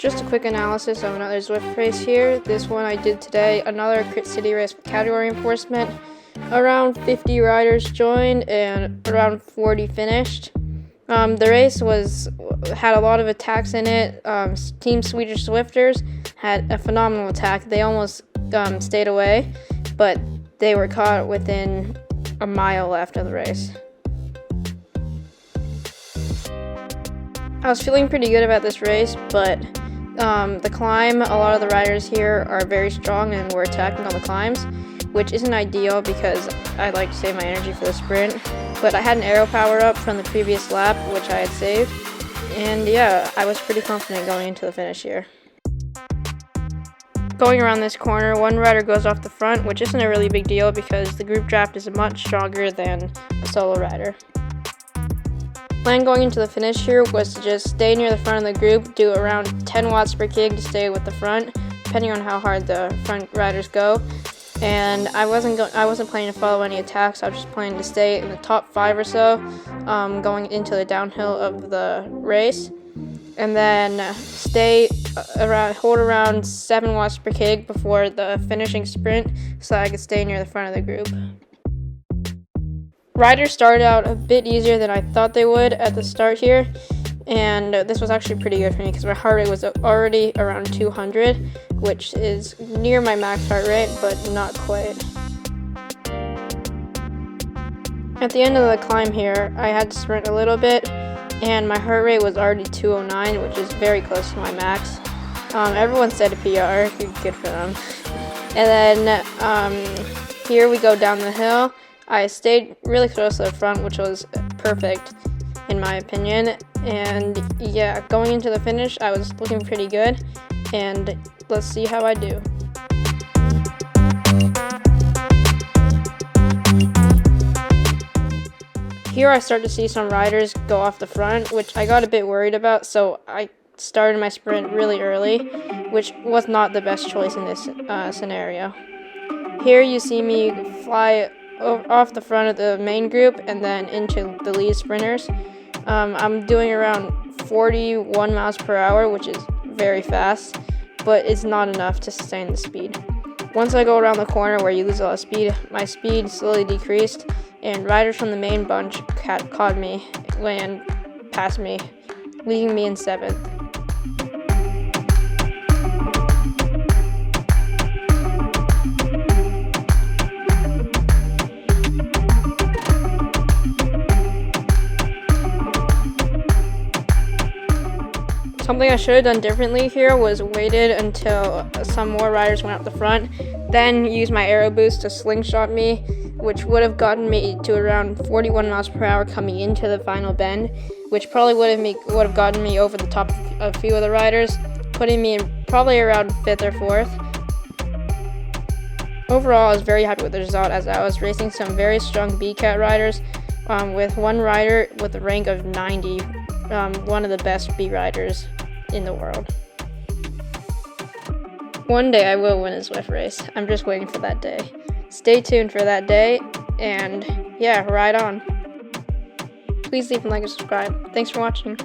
Just a quick analysis of another Zwift race here. This one I did today, another Crit City race with category enforcement. Around 50 riders joined and around 40 finished. The race had a lot of attacks in it. Team Swedish Zwifters had a phenomenal attack. They almost stayed away, but they were caught within a mile left of the race. I was feeling pretty good about this race, but the climb, a lot of the riders here are very strong and were attacking on the climbs, which isn't ideal because I like to save my energy for the sprint. But I had an aero power up from the previous lap, which I had saved, and yeah, I was pretty confident going into the finish here. Going around this corner, one rider goes off the front, which isn't a really big deal because the group draft is much stronger than a solo rider. Plan going into the finish here was to just stay near the front of the group, do around 10 watts per kg to stay with the front, depending on how hard the front riders go. And I wasn't planning to follow any attacks. I was just planning to stay in the top 5 or so, going into the downhill of the race, and then hold around 7 watts per kg before the finishing sprint, so I could stay near the front of the group. Riders started out a bit easier than I thought they would at the start here, and this was actually pretty good for me because my heart rate was already around 200, which is near my max heart rate, but not quite. At the end of the climb here, I had to sprint a little bit, and my heart rate was already 209, which is very close to my max. Everyone said a PR, good for them. And then here we go down the hill. I stayed really close to the front, which was perfect in my opinion. And yeah, going into the finish, I was looking pretty good. And let's see how I do. Here I start to see some riders go off the front, which I got a bit worried about, so I started my sprint really early, which was not the best choice in this scenario. Here you see me fly off the front of the main group and then into the lead sprinters. I'm doing around 41 miles per hour, which is very fast, but it's not enough to sustain the speed. Once I go around the corner where you lose a lot of speed, my speed slowly decreased, and riders from the main bunch caught me and passed me, leaving me in 7th. Something I should have done differently here was waited until some more riders went up the front, then used my aero boost to slingshot me, which would have gotten me to around 41 miles per hour coming into the final bend, which probably would have gotten me over the top of a few of the riders, putting me in probably around 5th or 4th. Overall, I was very happy with the result as I was racing some very strong B-Cat riders, with one rider with a rank of 90, one of the best B riders in the world. One day I will win a Zwift race. I'm just waiting for that day. Stay tuned for that day, and yeah, ride on. Please leave a like and subscribe. Thanks for watching.